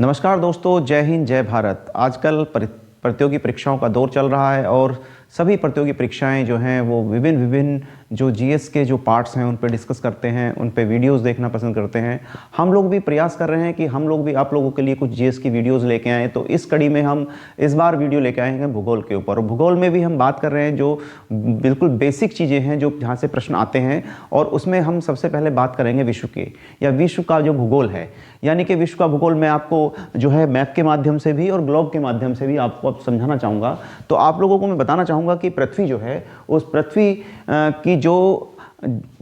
नमस्कार दोस्तों, जय हिंद जय भारत। आजकल प्रतियोगी परीक्षाओं का दौर चल रहा है और सभी प्रतियोगी परीक्षाएं जो हैं वो विभिन्न जो जीएस के जो पार्ट्स हैं उन पर डिस्कस करते हैं, उन पे वीडियोस देखना पसंद करते हैं। हम लोग भी प्रयास कर रहे हैं कि हम लोग भी आप लोगों के लिए कुछ जीएस की वीडियोस लेके आएँ। तो इस कड़ी में हम इस बार वीडियो लेके आए हैं भूगोल के ऊपर। भूगोल में भी हम बात कर रहे हैं जो बिल्कुल बेसिक चीज़ें हैं जो जहाँ से प्रश्न आते हैं, और उसमें हम सबसे पहले बात करेंगे विश्व की या विश्व का जो भूगोल है, यानी कि विश्व का भूगोल मैं आपको जो है मैप के माध्यम से भी और ग्लोब के माध्यम से भी आपको अब समझाना चाहूँगा। तो आप लोगों को मैं बताना चाहूँगा कि पृथ्वी जो है उस पृथ्वी की जो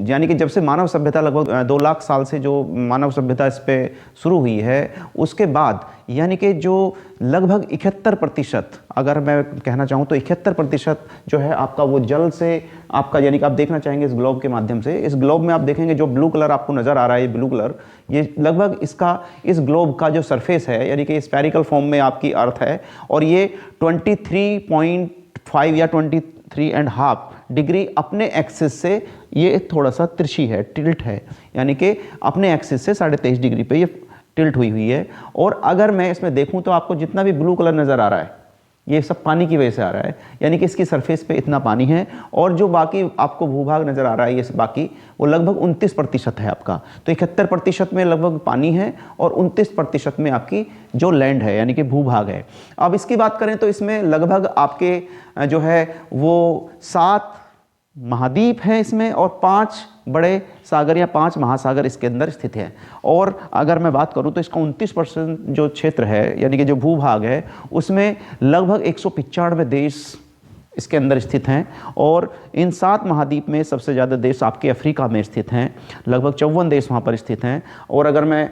यानी कि जब से मानव सभ्यता लगभग 2 लाख साल से जो मानव सभ्यता इस पे शुरू हुई है, उसके बाद यानी कि जो लगभग 71%, अगर मैं कहना चाहूँ तो 71% जो है आपका वो जल से आपका, यानी कि आप देखना चाहेंगे इस ग्लोब के माध्यम से। इस ग्लोब में आप देखेंगे जो ब्लू कलर आपको नज़र आ रहा है, ये ब्लू कलर, ये लगभग इसका इस ग्लोब का जो सरफेस है यानी कि स्फेरिकल फॉर्म में आपकी अर्थ है, और ये 23.5 या 23.5 डिग्री अपने एक्सिस से ये थोड़ा सा तिरछी है, टिल्ट है, यानी कि अपने एक्सिस से 23.5 डिग्री पे ये टिल्ट हुई है। और अगर मैं इसमें देखूं तो आपको जितना भी ब्लू कलर नज़र आ रहा है ये सब पानी की वजह से आ रहा है, यानी कि इसकी सरफेस पे इतना पानी है, और जो बाकी आपको भूभाग नज़र आ रहा है ये बाकी वो लगभग 29% है आपका। तो 71% में लगभग पानी है और 29% में आपकी जो लैंड है यानी कि भूभाग है। अब इसकी बात करें तो इसमें लगभग आपके जो है वो 7 महाद्वीप हैं इसमें, और 5 बड़े सागर या 5 महासागर इसके अंदर स्थित हैं। और अगर मैं बात करूं तो इसका 29% जो क्षेत्र है यानी कि जो भूभाग है उसमें लगभग 195 देश इसके अंदर स्थित हैं, और इन 7 महाद्वीप में सबसे ज़्यादा देश आपके अफ्रीका में स्थित हैं, लगभग 54 देश वहाँ पर स्थित हैं। और अगर मैं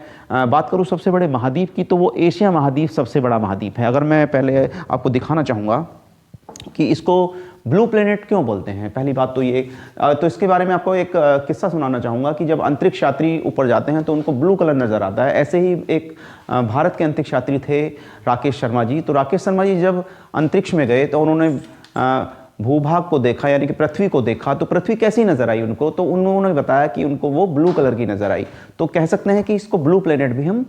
बात करूँ सबसे बड़े महाद्वीप की तो वो एशिया महाद्वीप सबसे बड़ा महाद्वीप है। अगर मैं पहले आपको दिखाना चाहूँगा कि इसको ब्लू प्लेनेट क्यों बोलते हैं, पहली बात तो ये, तो इसके बारे में आपको एक किस्सा सुनाना चाहूँगा कि जब अंतरिक्ष यात्री ऊपर जाते हैं तो उनको ब्लू कलर नज़र आता है। ऐसे ही एक भारत के अंतरिक्ष यात्री थे राकेश शर्मा जी। तो राकेश शर्मा जी जब अंतरिक्ष में गए तो उन्होंने भूभाग को देखा यानी कि पृथ्वी को देखा, तो पृथ्वी कैसी नज़र आई उनको, तो उन्होंने बताया कि उनको वो ब्लू कलर की नज़र आई। तो कह सकते हैं कि इसको ब्लू प्लेनेट भी हम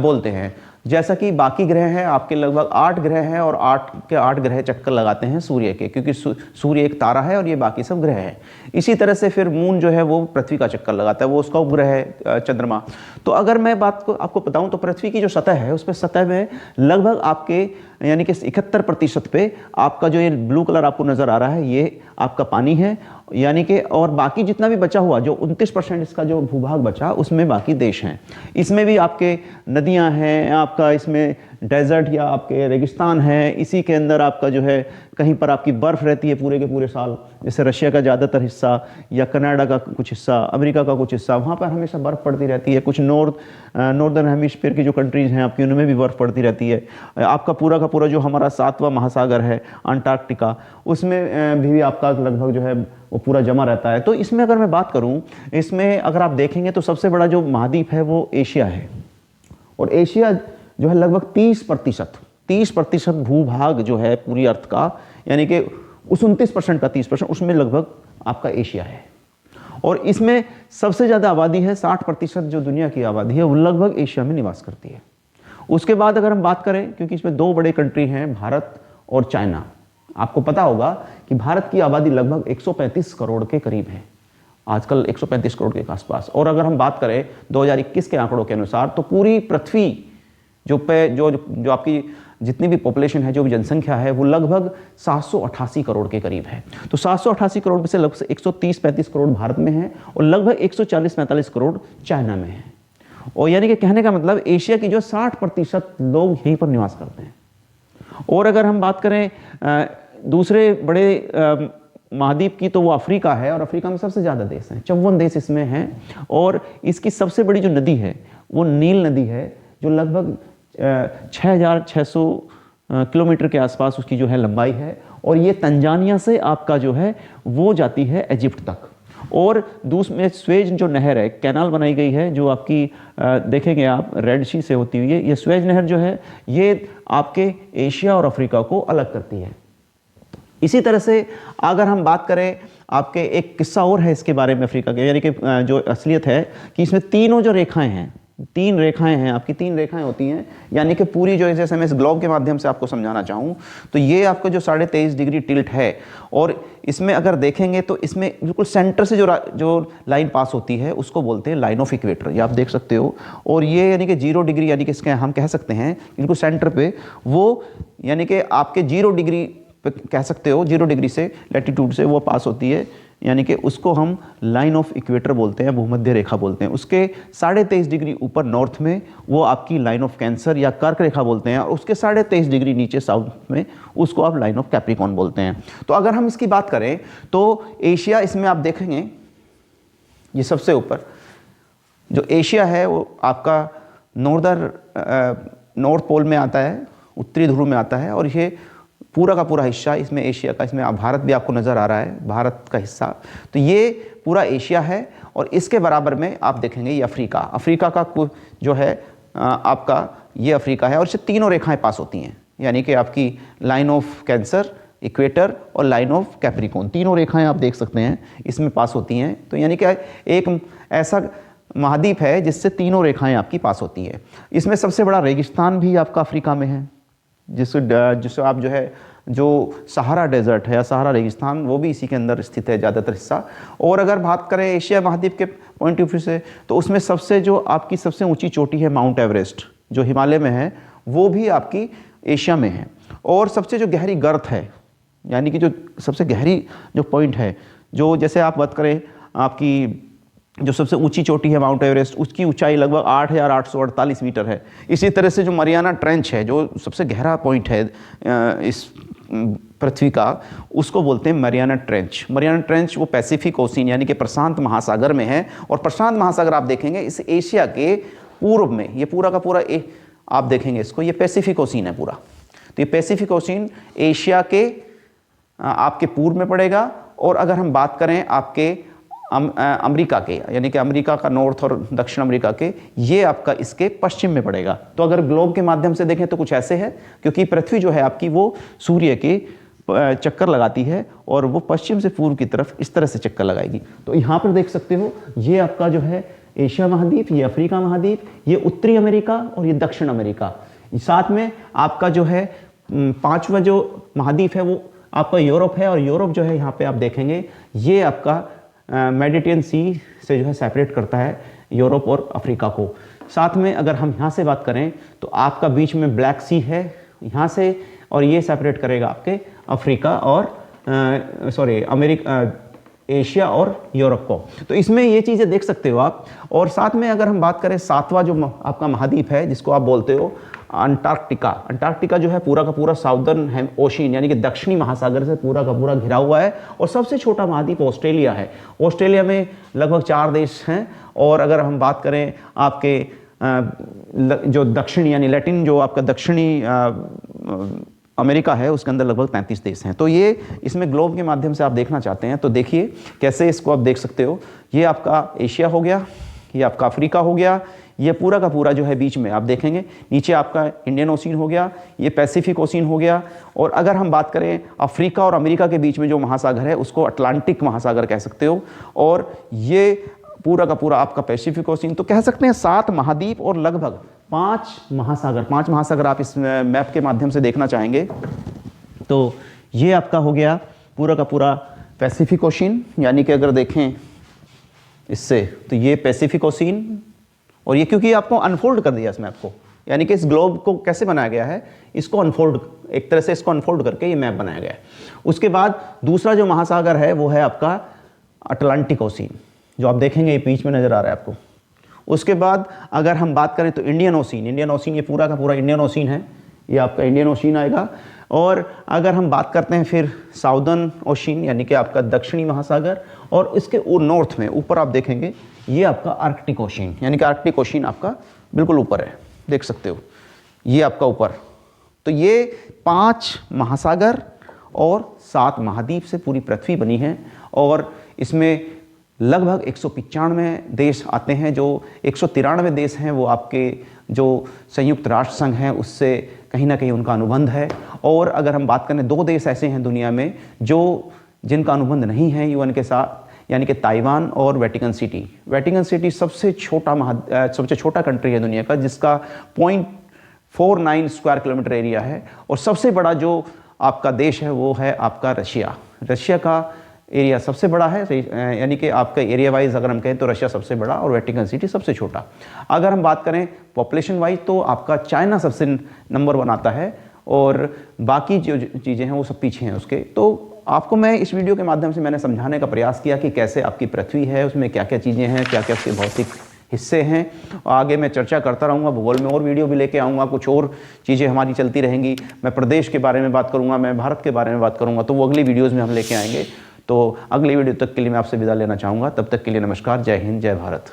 बोलते हैं। जैसा कि बाकी ग्रह हैं आपके लगभग 8 ग्रह हैं, और 8 के 8 ग्रह चक्कर लगाते हैं सूर्य के, क्योंकि सूर्य एक तारा है और ये बाकी सब ग्रह हैं। इसी तरह से फिर मून जो है वो पृथ्वी का चक्कर लगाता है, वो उसका उपग्रह है चंद्रमा। तो अगर मैं बात को आपको बताऊं तो पृथ्वी की जो सतह है उस पर सतह में लगभग आपके यानी कि 71% पे आपका जो ये ब्लू कलर आपको नज़र आ रहा है ये आपका पानी है, यानी कि, और बाकी जितना भी बचा हुआ जो 29% इसका जो भूभाग बचा उसमें बाकी देश हैं। इसमें भी आपके नदियां हैं, आपका इसमें डेजर्ट या आपके रेगिस्तान है, इसी के अंदर आपका जो है कहीं पर आपकी बर्फ़ रहती है पूरे के पूरे साल, जैसे रशिया का ज़्यादातर हिस्सा या कनाडा का कुछ हिस्सा, अमेरिका का कुछ हिस्सा, वहाँ पर हमेशा बर्फ़ पड़ती रहती है। कुछ नॉर्दर्न हेमिस्फीयर की जो कंट्रीज़ हैं आपकी उनमें भी बर्फ़ पड़ती रहती है। आपका पूरा का पूरा जो हमारा 7वां महासागर है अंटार्कटिका, उसमें भी आपका लगभग जो है वो पूरा जमा रहता है। तो इसमें अगर मैं बात करूँ, इसमें अगर आप देखेंगे तो सबसे बड़ा जो महाद्वीप है वो एशिया है, और एशिया जो है लगभग 30% भूभाग जो है पूरी अर्थ का, यानी कि उस 29% का 30% उसमें लगभग आपका एशिया है। और इसमें सबसे ज़्यादा आबादी है, 60% जो दुनिया की आबादी है वो लगभग एशिया में निवास करती है। उसके बाद अगर हम बात करें, क्योंकि इसमें 2 बड़े कंट्री हैं भारत और चाइना, आपको पता होगा कि भारत की आबादी लगभग 135 करोड़ के करीब है, आजकल 135 करोड़ के आसपास। और अगर हम बात करें 2021 के आंकड़ों के अनुसार तो पूरी पृथ्वी जो आपकी जितनी भी पॉपुलेशन है, जो भी जनसंख्या है वो लगभग 788 करोड़ के करीब है। तो 788 करोड़ में से लगभग 130-135 करोड़ भारत में है और लगभग 140-145 करोड़ चाइना में है। और यानी कि कहने का मतलब एशिया की जो 60% लोग यहीं पर निवास करते हैं। और अगर हम बात करें दूसरे बड़े महाद्वीप की तो वो अफ्रीका है, और अफ्रीका में सबसे ज़्यादा देश हैं, 54 देश इसमें हैं। और इसकी सबसे बड़ी जो नदी है वो नील नदी है, जो लगभग 6600 किलोमीटर के आसपास उसकी जो है लंबाई है, और ये तंजानिया से आपका जो है वो जाती है इजिप्ट तक। और दूसरे स्वेज जो नहर है, कैनाल बनाई गई है जो आपकी देखेंगे आप रेड सी से होती हुई है, ये स्वेज नहर जो है ये आपके एशिया और अफ्रीका को अलग करती है। इसी तरह से अगर हम बात करें, आपके एक किस्सा और है इसके बारे में अफ्रीका के, यानी कि जो असलियत है कि इसमें तीनों जो रेखाएं हैं तीन रेखाएं हैं आपकी, तीन रेखाएं होती हैं, यानी कि पूरी जो है, जैसे मैं इस ग्लोब के माध्यम से आपको समझाना चाहूँ तो ये आपका जो 23.5 डिग्री टिल्ट है, और इसमें अगर देखेंगे तो इसमें बिल्कुल सेंटर से जो लाइन पास होती है उसको बोलते हैं लाइन ऑफ इक्वेटर, ये आप देख सकते हो। और ये यानी कि 0 डिग्री, यानी कि इसके हम कह सकते हैं बिल्कुल सेंटर पे वो, यानी कि आपके 0 डिग्री पे कह सकते हो, 0 डिग्री से लैटिट्यूड से वो पास होती है, यानी कि उसको हम लाइन ऑफ इक्वेटर बोलते हैं, भूमध्य रेखा बोलते हैं। उसके 23.5 डिग्री ऊपर नॉर्थ में वो आपकी लाइन ऑफ कैंसर या कर्क रेखा बोलते हैं, और उसके 23.5 डिग्री नीचे साउथ में उसको आप लाइन ऑफ कैप्रिकॉर्न बोलते हैं। तो अगर हम इसकी बात करें तो एशिया, इसमें आप देखेंगे ये सबसे ऊपर जो एशिया है वो आपका नॉर्थ पोल में आता है, उत्तरी ध्रुव में आता है, और ये पूरा का पूरा हिस्सा इसमें एशिया का, इसमें भारत भी आपको नज़र आ रहा है, भारत का हिस्सा। तो ये पूरा एशिया है, और इसके बराबर में आप देखेंगे ये अफ्रीका, अफ्रीका का जो है आपका ये अफ्रीका है, और इससे तीनों रेखाएं पास होती हैं, यानी कि आपकी लाइन ऑफ कैंसर, इक्वेटर और लाइन ऑफ कैप्रिकॉर्न, तीनों रेखाएं आप देख सकते हैं इसमें पास होती हैं। तो यानी कि एक ऐसा महाद्वीप है जिससे तीनों रेखाएं आपकी पास होती हैं। इसमें सबसे बड़ा रेगिस्तान भी आपका अफ्रीका में है, जिससे आप जो है जो सहारा डेजर्ट है या सहारा रेगिस्तान, वो भी इसी के अंदर स्थित है ज़्यादातर हिस्सा। और अगर बात करें एशिया महाद्वीप के पॉइंट ऑफ व्यू से, तो उसमें सबसे जो आपकी सबसे ऊंची चोटी है माउंट एवरेस्ट, जो हिमालय में है, वो भी आपकी एशिया में है। और सबसे जो गहरी गर्त है, यानी कि जो सबसे गहरी जो पॉइंट है, जो जैसे आप बात करें आपकी जो सबसे ऊंची चोटी है माउंट एवरेस्ट, उसकी ऊंचाई लगभग 8,848 मीटर है। इसी तरह से जो मरियाना ट्रेंच है, जो सबसे गहरा पॉइंट है इस पृथ्वी का, उसको बोलते हैं मरियाना ट्रेंच। मरियाना ट्रेंच वो पैसिफिक ओशियन यानी कि प्रशांत महासागर में है, और प्रशांत महासागर आप देखेंगे इस एशिया के पूर्व में, ये पूरा का पूरा आप देखेंगे इसको, ये पैसिफिक ओशियन है पूरा। तो ये पैसिफिक ओशियन एशिया के आपके पूर्व में पड़ेगा। और अगर हम बात करें आपके अमेरिका के, यानी कि अमेरिका का नॉर्थ और दक्षिण अमेरिका के, ये आपका इसके पश्चिम में पड़ेगा। तो अगर ग्लोब के माध्यम से देखें तो कुछ ऐसे है, क्योंकि पृथ्वी जो है आपकी वो सूर्य के चक्कर लगाती है, और वो पश्चिम से पूर्व की तरफ इस तरह से चक्कर लगाएगी। तो यहाँ पर देख सकते हो ये आपका जो है एशिया महाद्वीप, ये अफ्रीका महाद्वीप, ये उत्तरी अमेरिका और ये दक्षिण अमेरिका। साथ में आपका जो है 5वां जो महाद्वीप है वो आपका यूरोप है, और यूरोप जो है यहाँ पे आप देखेंगे ये आपका मेडिटेरियन सी से जो है सेपरेट करता है यूरोप और अफ्रीका को। साथ में अगर हम यहाँ से बात करें तो आपका बीच में ब्लैक सी है यहाँ से, और ये सेपरेट करेगा आपके अफ्रीका और अमेरिका, एशिया और यूरोप को। तो इसमें ये चीज़ें देख सकते हो आप। और साथ में अगर हम बात करें 7वां जो आपका महाद्वीप है, जिसको आप बोलते हो अंटार्कटिका। अंटार्कटिका जो है पूरा का पूरा साउदर्न ओशियन यानी कि दक्षिणी महासागर से पूरा का पूरा घिरा हुआ है। और सबसे छोटा महाद्वीप ऑस्ट्रेलिया है। ऑस्ट्रेलिया में लगभग 4 देश हैं। और अगर हम बात करें आपके जो दक्षिणी यानी लैटिन जो आपका दक्षिणी अमेरिका है, उसके अंदर लगभग 33 देश हैं। तो ये इसमें ग्लोब के माध्यम से आप देखना चाहते हैं तो देखिए कैसे इसको आप देख सकते हो। ये आपका एशिया हो गया, ये आपका अफ्रीका हो गया, ये पूरा का पूरा जो है बीच में आप देखेंगे नीचे आपका इंडियन ओशियन हो गया, ये पैसिफिक ओशियन हो गया। और अगर हम बात करें अफ्रीका और अमेरिका के बीच में जो महासागर है उसको अटलांटिक महासागर कह सकते हो। और ये पूरा का पूरा आपका पैसिफिक ओशियन। तो कह सकते हैं 7 महाद्वीप और लगभग 5 महासागर आप इस मैप के माध्यम से देखना चाहेंगे तो ये आपका हो गया पूरा का पूरा पैसिफिक ओशियन। यानी कि अगर देखें इससे तो ये पैसिफिक ओशियन, और ये क्योंकि आपको अनफोल्ड कर दिया इस मैप को, यानी कि इस ग्लोब को कैसे बनाया गया है, इसको अनफोल्ड एक तरह से इसको अनफोल्ड करके ये मैप बनाया गया है। उसके बाद दूसरा जो महासागर है वो है आपका अटलांटिक ओशियन, जो आप देखेंगे ये बीच में नजर आ रहा है आपको। उसके बाद अगर हम बात करें तो इंडियन ओशियन, ये पूरा का पूरा इंडियन ओशियन है, ये आपका इंडियन ओशियन आएगा। और अगर हम बात करते हैं फिर साउदर्न ओशियन यानी कि आपका दक्षिणी महासागर, और इसके नॉर्थ में ऊपर आप देखेंगे ये आपका आर्कटिक ओशियन, यानी कि आर्कटिक ओशियन आपका बिल्कुल ऊपर है, देख सकते हो ये आपका ऊपर। तो ये 5 महासागर और 7 महाद्वीप से पूरी पृथ्वी बनी है। और इसमें लगभग 195 देश आते हैं। जो 193 देश हैं वो आपके जो संयुक्त राष्ट्र संघ हैं उससे कहीं ना कहीं उनका अनुबंध है। और अगर हम बात करें 2 देश ऐसे हैं दुनिया में जो जिनका अनुबंध नहीं है यूएन के साथ, यानी कि ताइवान और वेटिकन सिटी। वेटिकन सिटी सबसे छोटा कंट्री है दुनिया का, जिसका 0.49 स्क्वायर किलोमीटर एरिया है। और सबसे बड़ा जो आपका देश है वो है आपका रशिया। रशिया का एरिया सबसे बड़ा है, यानी कि आपका एरिया वाइज अगर हम कहें तो रशिया सबसे बड़ा और वेटिकन सिटी सबसे छोटा। अगर हम बात करें पॉपुलेशन वाइज तो आपका चाइना सबसे नंबर 1 आता है और बाकी जो चीज़ें हैं वो सब पीछे हैं उसके। तो आपको मैं इस वीडियो के माध्यम से मैंने समझाने का प्रयास किया कि कैसे आपकी पृथ्वी है, उसमें क्या क्या चीज़ें हैं, क्या क्या उसके भौतिक हिस्से हैं। आगे मैं चर्चा करता रहूँगा, भूगोल में और वीडियो भी लेके आऊँगा, कुछ और चीज़ें हमारी चलती रहेंगी। मैं प्रदेश के बारे में बात करूँगा, मैं भारत के बारे में बात करूँगा, तो वो अगली वीडियोज़ में हम लेके आएंगे। तो अगली वीडियो तक के लिए मैं आपसे विदा लेना चाहूँगा। तब तक के लिए नमस्कार, जय हिंद, जय भारत।